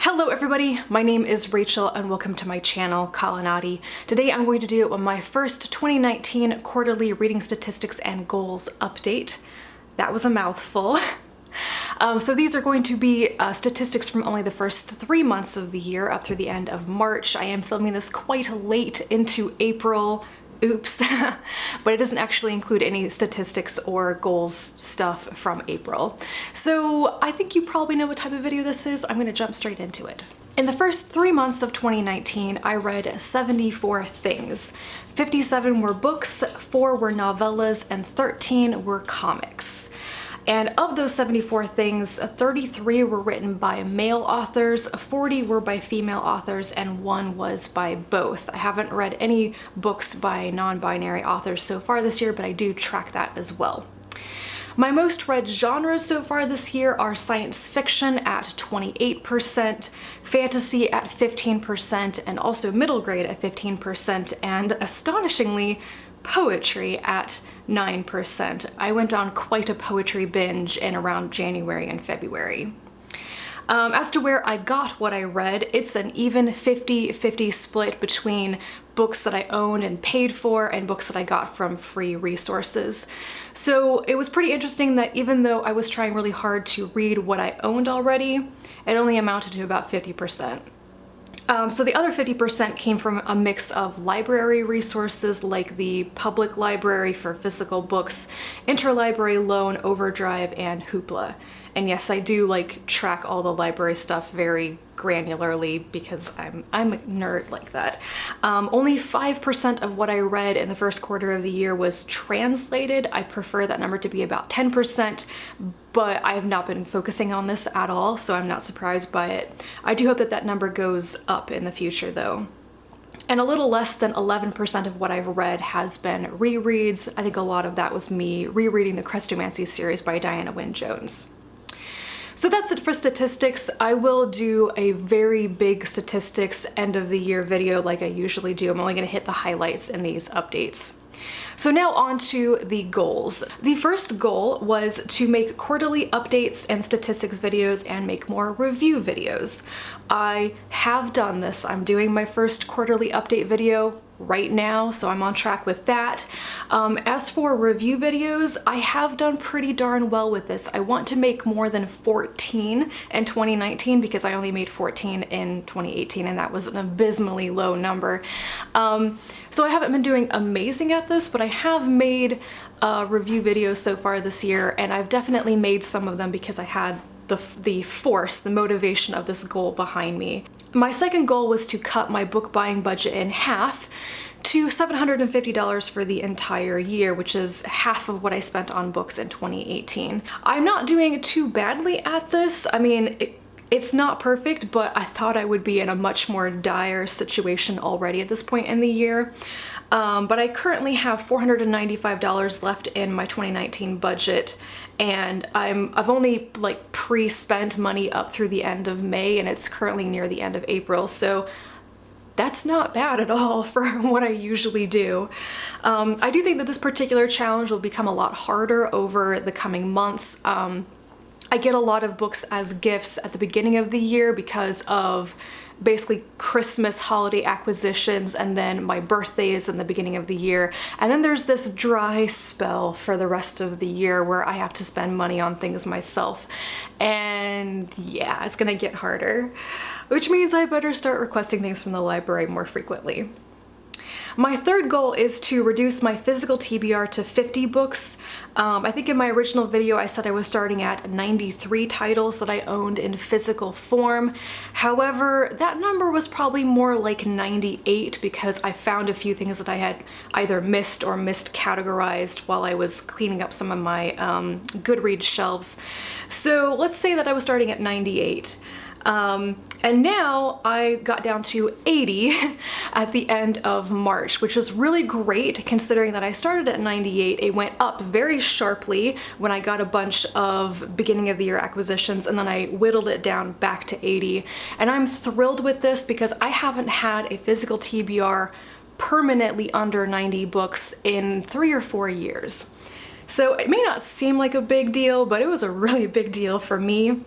Hello everybody, my name is Rachel and welcome to my channel, Kalanati. Today I'm going to do my first 2019 quarterly reading statistics and goals update. That was a mouthful. So these are going to be statistics from only the first 3 months of the year up through the end of March. I am filming this quite late into April. Oops, but it doesn't actually include any statistics or goals stuff from April. So I think you probably know what type of video this is. I'm gonna jump straight into it. In the first 3 months of 2019, I read 74 things. 57 were books, 4 were novellas, and 13 were comics. And of those 74 things, 33 were written by male authors, 40 were by female authors, and 1 was by both. I haven't read any books by non-binary authors so far this year, but I do track that as well. My most read genres so far this year are science fiction at 28%, fantasy at 15%, and also middle grade at 15%, and astonishingly, poetry at 9%. I went on quite a poetry binge in around January and February. As to where I got what I read, it's an even 50-50 split between books that I owned and paid for and books that I got from free resources. So it was pretty interesting that even though I was trying really hard to read what I owned already, it only amounted to about 50%. So the other 50% came from a mix of library resources like the public library for physical books, interlibrary loan, Overdrive, and Hoopla. And yes, I do track all the library stuff very granularly because I'm a nerd like that. Only 5% of what I read in the first quarter of the year was translated. I prefer that number to be about 10%, but I have not been focusing on this at all, so I'm not surprised by it. I do hope that that number goes up in the future though. And a little less than 11% of what I've read has been rereads. I think a lot of that was me rereading the Crestomancy series by Diana Wynne Jones. So that's it for statistics. I will do a very big statistics end of the year video like I usually do. I'm only going to hit the highlights in these updates. So now on to the goals. The first goal was to make quarterly updates and statistics videos and make more review videos. I have done this. I'm doing my first quarterly update video right now, so I'm on track with that. As for review videos, I have done pretty darn well with this. I want to make more than 14 in 2019 because I only made 14 in 2018 and that was an abysmally low number. So I haven't been doing amazing at this, but I have made review videos so far this year, and I've definitely made some of them because I had the force, the motivation of this goal behind me. My second goal was to cut my book buying budget in half to $750 for the entire year, which is half of what I spent on books in 2018. I'm not doing too badly at this. I mean, it's not perfect, but I thought I would be in a much more dire situation already at this point in the year. But I currently have $495 left in my 2019 budget, and I've only pre-spent money up through the end of May, and it's currently near the end of April, so that's not bad at all for what I usually do. I do think that this particular challenge will become a lot harder over the coming months. I get a lot of books as gifts at the beginning of the year because of basically Christmas holiday acquisitions, and then my birthday is in the beginning of the year. And then there's this dry spell for the rest of the year where I have to spend money on things myself. And yeah, it's gonna get harder, which means I better start requesting things from the library more frequently. My third goal is to reduce my physical TBR to 50 books. I think in my original video I said I was starting at 93 titles that I owned in physical form. However, that number was probably more like 98 because I found a few things that I had either missed or miscategorized while I was cleaning up some of my Goodreads shelves. So let's say that I was starting at 98. And now I got down to 80 at the end of March, which was really great considering that I started at 98. It went up very sharply when I got a bunch of beginning of the year acquisitions, and then I whittled it down back to 80. And I'm thrilled with this because I haven't had a physical TBR permanently under 90 books in 3 or 4 years. So it may not seem like a big deal, but it was a really big deal for me.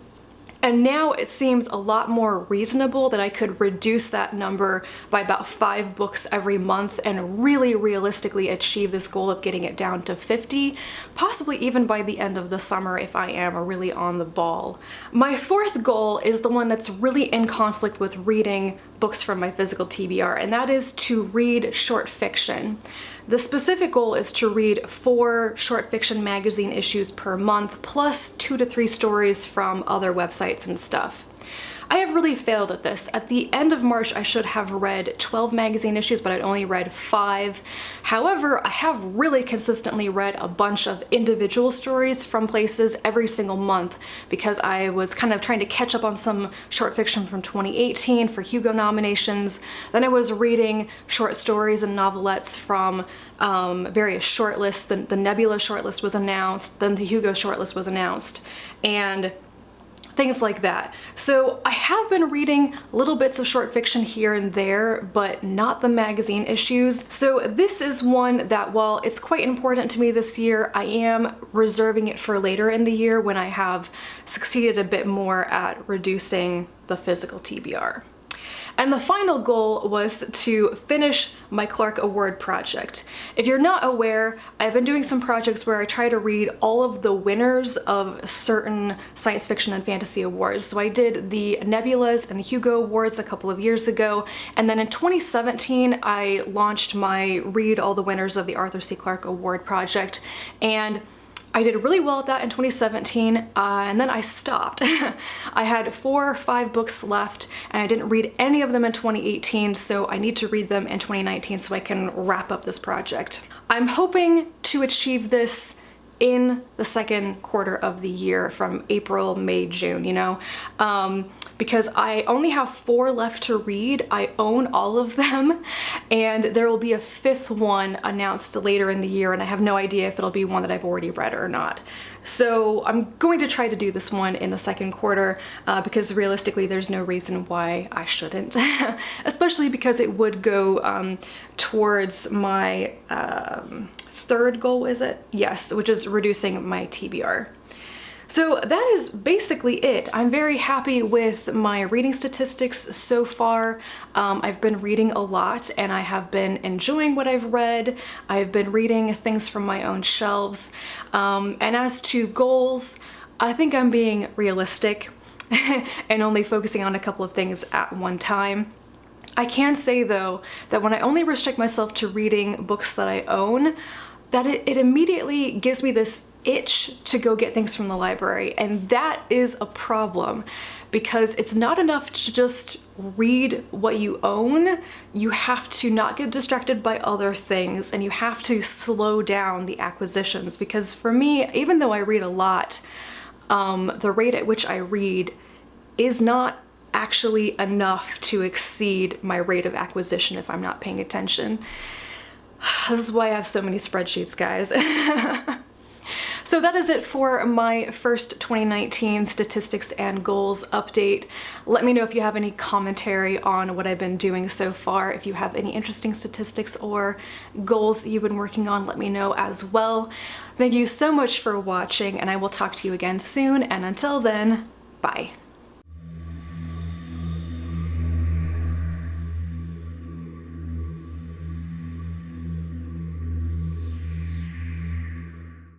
And now it seems a lot more reasonable that I could reduce that number by about 5 books every month and really realistically achieve this goal of getting it down to 50, possibly even by the end of the summer if I am really on the ball. My 4th goal is the one that's really in conflict with reading books from my physical TBR, and that is to read short fiction. The specific goal is to read 4 short fiction magazine issues per month, plus 2 to 3 stories from other websites and stuff. I have really failed at this. At the end of March, I should have read 12 magazine issues, but I'd only read 5. However, I have really consistently read a bunch of individual stories from places every single month because I was kind of trying to catch up on some short fiction from 2018 for Hugo nominations. Then I was reading short stories and novelettes from various shortlists. The Nebula shortlist was announced, then the Hugo shortlist was announced, and things like that. So I have been reading little bits of short fiction here and there, but not the magazine issues. So this is one that, while it's quite important to me this year, I am reserving it for later in the year when I have succeeded a bit more at reducing the physical TBR. And the final goal was to finish my Clark Award project. If you're not aware, I've been doing some projects where I try to read all of the winners of certain science fiction and fantasy awards. So I did the Nebulas and the Hugo Awards a couple of years ago, and then in 2017 I launched my Read All the Winners of the Arthur C. Clarke Award project, and I did really well at that in 2017, and then I stopped. I had 4 or 5 books left, and I didn't read any of them in 2018, so I need to read them in 2019 so I can wrap up this project. I'm hoping to achieve this in the second quarter of the year, from April, May, June, you know? Because I only have 4 left to read. I own all of them, and there will be a 5th one announced later in the year, and I have no idea if it'll be one that I've already read or not. So I'm going to try to do this one in the second quarter because realistically there's no reason why I shouldn't, especially because it would go towards my 3rd goal, is it? Yes, which is reducing my TBR. So that is basically it. I'm very happy with my reading statistics so far. I've been reading a lot and I have been enjoying what I've read. I've been reading things from my own shelves. And as to goals, I think I'm being realistic and only focusing on a couple of things at one time. I can say though that when I only restrict myself to reading books that I own, that it immediately gives me this itch to go get things from the library, and that is a problem because it's not enough to just read what you own. You have to not get distracted by other things, and you have to slow down the acquisitions, because for me, even though I read a lot, the rate at which I read is not actually enough to exceed my rate of acquisition if I'm not paying attention. This is why I have so many spreadsheets, guys. So that is it for my first 2019 statistics and goals update. Let me know if you have any commentary on what I've been doing so far. If you have any interesting statistics or goals you've been working on, let me know as well. Thank you so much for watching, and I will talk to you again soon, and until then, bye.